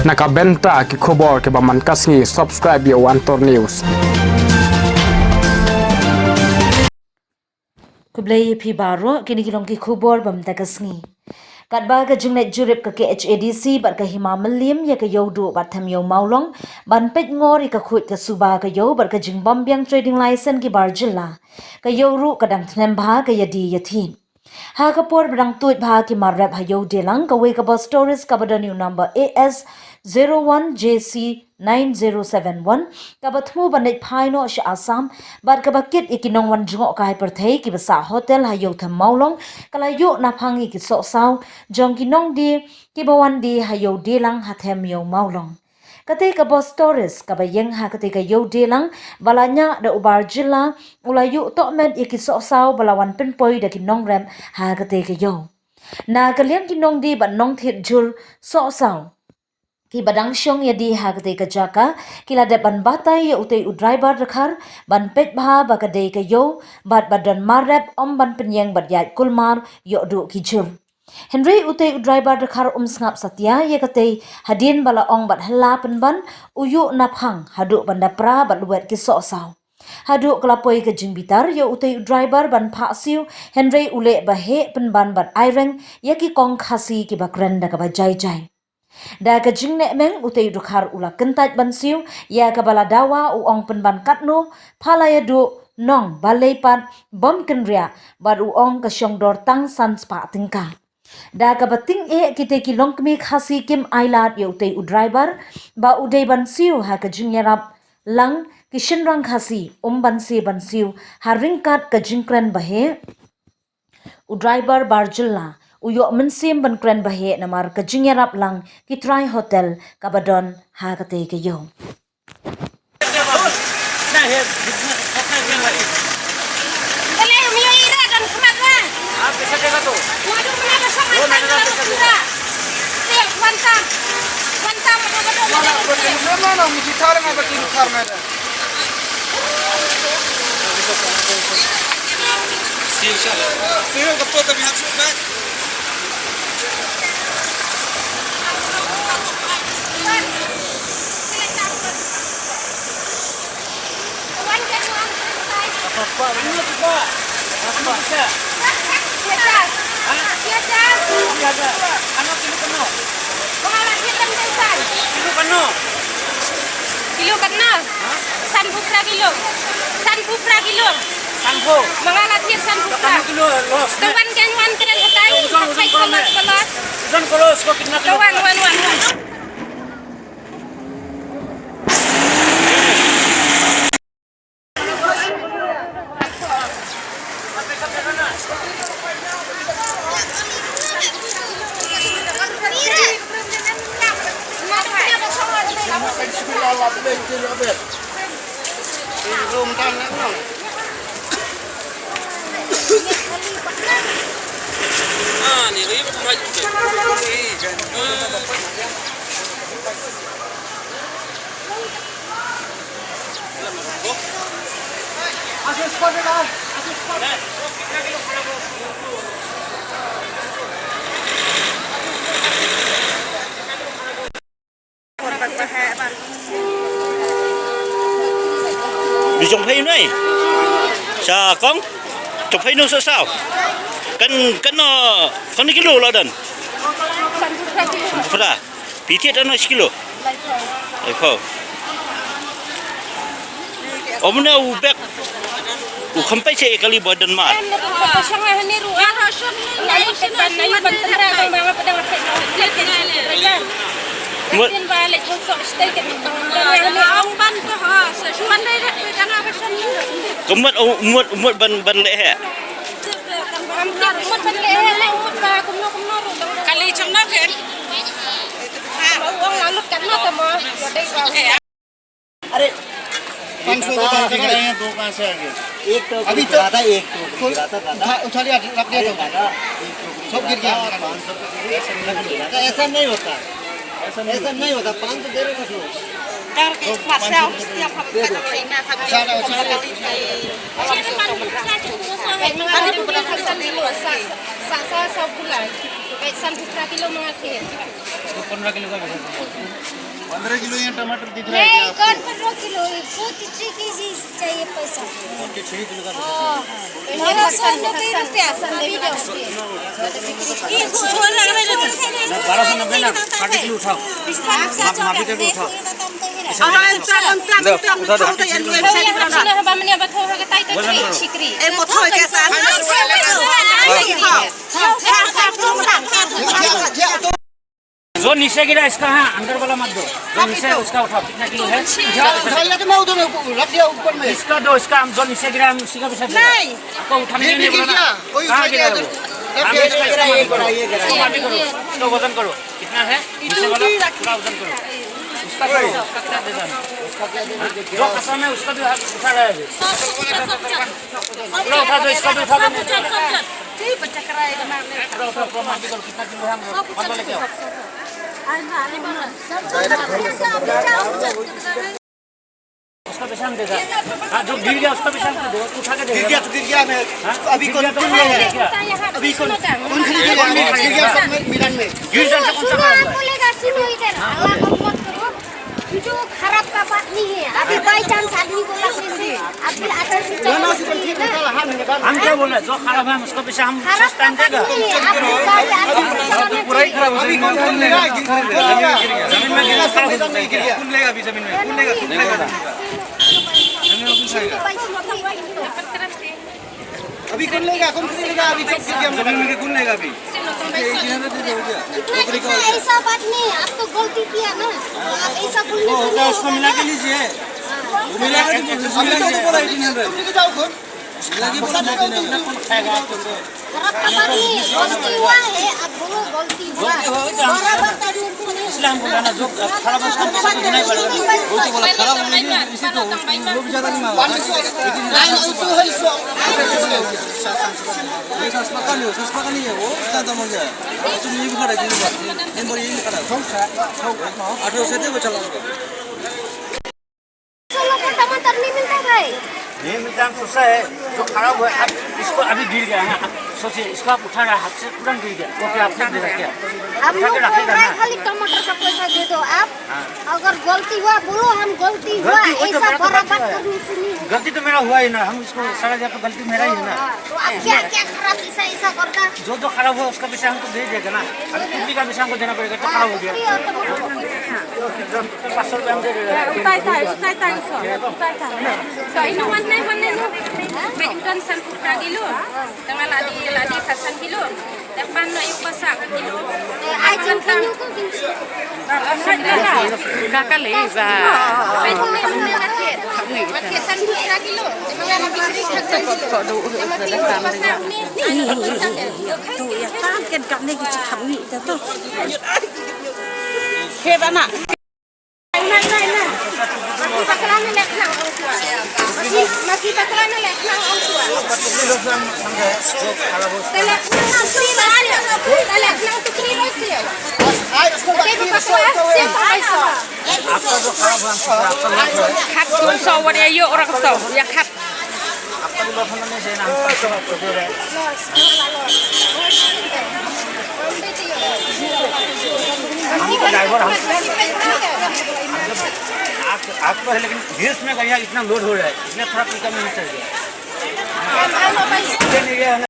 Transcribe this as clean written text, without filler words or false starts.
Nakabenta ki khobor ke baman kasni subscribe yo Antor News. Kublai pi baro kini kilong ki khubor bam takasngi. Katba ka jingnet jurip ka HADC bat ka himamalim ya ka yodu bat tham yo maulong ban pet ngori ka khut ka suba ka yo bat ka jingbam biang trading license ki bar jilla ka yoru ka dang thnem bha ka yadi yathin. Ha ka por bang tuit bha ki marrap ha yo delang ka we ka bus stories ka badan new number AS 01JC 9071 kabatmu banit phaino sha asam bar kabakit ikinong wan jungo kai perthei ki basa hotel hayo tham maulong kalayo na phangi ki so saw jong kinong di ki bawan di hayo delang hathem yo maulong kate ka bos stories ka bayeng ha kate ka yo delang balanya da ubar jilla ulayu to med iki so saw balawan pinpoi da kinong rem ha kate ka yo na kalian kinong di ban nong thit jhur so saw ki badang syong yadi hagde ka jaka kila de ban batay ya utay u driver rakhar ban pet bha ba ka de ka yo bat badan marep om ban penyeng bat yat kulmar yo du ki jhur Henry utay u driver rakhar sngap satya ya kate hadin bala ong bat hala penban uyu naphang hadu banda pra bat luet ki so saw hadu kelapoi ke jingbitar yo utay u driver ban pha siu Henry ule bahe penban bat aireng ya ki kong khasi ki bakran da ka ba jai jai Da ka jingne meng utay dukhar ula kentat bansiu ya ka bala dawa u ong penban katno phalaya du nong baleipat bom kenria bar u ong ka syongdor tang san spa tingka da ka bating kite ki longkmi khasi kim ailat ya utay u driver ba uday bansiu ha ka jingyarap lang kishinrang khasi bansiu haringkat ka jingkran bahe u driver barjilla uyo mensim ban kren bahe namar ka jingyarap lang ki try hotel kabadon ha kate ke yo Kilo katna? Sanpu pra kilo. Sanpu. Mangalat hir sanpu pra. Kawan kan wan keren hatai. Hatai kolot. Zon kolos ko kitna kilo. Wan. Ni ribet maju. Đi trồng phi này, sao con trồng phi nó sao? Kan no kan ni kilo lah dan. Berapa? Piti ada no sekilo. Eko. Omna ubek. Kampai saya kali badan mat. Pasangan ni ruang. Lalu sepan lalu bantara bang pedang pedang. Mungkin balik kosong stay ke ang ban ko ha. Suman dai pedang apa sini. Kemat umut ban leh. Kali chungna ken. Uang lalu karena temo. अरे 500 रुपए दिख रहे हैं दो कहाँ से आएंगे एक तो अभी तो था एक तो उठा लिया रख दिया तो सब गिर गया 500 ऐसा नहीं होता ऐसा नहीं होता 500 दे रहे हो setiap hafta bulan पैसा 15 किलो मंगा के 15 किलो का 15 किलो ये टमाटर दिख रहा है नहीं क्या कर 15 किलो 43 केजी चाहिए पैसा आपके 6 किलो का मेरा 190 रुपया अभी दो 1290 ना 60 किलो उठाओ माफी करके उठाओ जो नीचे गिरा इसका है अंदर वाला मत दो जो नीचे है उसका उठाओ कितना किलो है उठा लिया तो मैं उधर रख दिया ऊपर में इसका दो इसका जो नीचे गिरा हम उसी का पैसा नहीं आपको उठाने के लिए बोला कोई कहाँ गिरा वो ये गिरा माफी करो इसका वजन करो कितना है नीचे वाला पूरा वजन करो उसका करो उसका क्या दे देना जो कसम है उसका भी उठा रहा है पूरा उठा दो इसका भी उठा दो पूरा माफी करो कितना किलो है हम पता लेके आओ उसका पैसा हम देगा हाँ जो गिर गया उसका पैसा हम दे उठा के देगा गिर गया मैं अभी कौन अभी कौन खरीदेगा गिर गया सब मिलन में गिर जाने कौन सा खराब है बोलेगा सुनो इधर अल्लाह को मत करो जो खराब का बात नहीं है अभी बाई चांस आदमी को लगने से अभी आदर से हम क्या बोल रहे हैं जो खराब है उसका पैसा हम सस्ता देगा पूरा ही खराब अभी कौन लेगा जमीन में गिरा खराब हो गया कौन लेगा अभी जमीन में कौन लेगा जमीन में कौन खाएगा अभी कौन लेगा कौन खरीदेगा अभी चौक गिर गया जमीन में कौन लेगा अभी ऐसा बात नहीं आप तो गलती किया ना आप ऐसा बोलने से नहीं उसको मिला के लीजिए मिला के बोला 1800 तुम लेके जाओ कौन खाएगा खराब का बात नहीं गलती हुआ है आप बोलो गलती हुआ बराबर करने से नहीं इसलिए हम बोला ना जो खराब है उसका पैसा तो देना ही पड़ेगा वो तो बोला खराब होने की इसी तो लोग ज्यादा नहीं मांगा ये सस्ता का नहीं है वो इतना दाम हो गया तुम ये भी खड़ा है नंबर ये नहीं खड़ा 1800 से वो चला टमाटर नहीं मिलता भाई ये मिजान सोचा है जो खराब हुआ अब इसको अभी गिर गया है सोचिए इसको आप उठा रहा हाथ से तुरंत गिर गया वो क्या आपने दे रखा क्या हम लोग बोल रहे हैं खाली टमाटर का पैसा दे दो आप अगर गलती हुआ बोलो हम गलती हुआ ऐसा बराबर करने से नहीं गलती तो मेरा हुआ ही ना हम इसको सारा जगह तो गलती मेरा ही है ना तो आप क्या क्या खराब ऐसा करता जो खराब हुआ उसका पैसा हमको दे देगा ना अभी कुर्ती का पैसा हमको देना पड़ेगा तो खराब हो गया 500 रुपये हम दे देगा Mainkan 10 kilo, tengah ladi kasan kilo, depan nak yuk pasang kilo. ai chân không có Dah kali bah. Pakai 10 kilo, tengah ladi kasan kilo. Pasang ni. Tu ya kan kan kat ni kita kami tu. Hei anak. Này. Bakalan na lek lang ang tuwa. Masih bakalan na lek lang ang tuwa. Talek lang free Russia. Talek lang to free Russia. Okay, bakalan siapa पैसा? आपका जो खराब हुआ हमको Kat so wadi ayo orang tahu. Ya kat. आपका भी लौटना नहीं चाहिए ना हम 500 आपको दे रहे हैं हमको ड्राइवर हम आप पर है लेकिन हिल्स में गया इतना लोड हो रहा है इसलिए थोड़ा पिकअप नहीं चल गया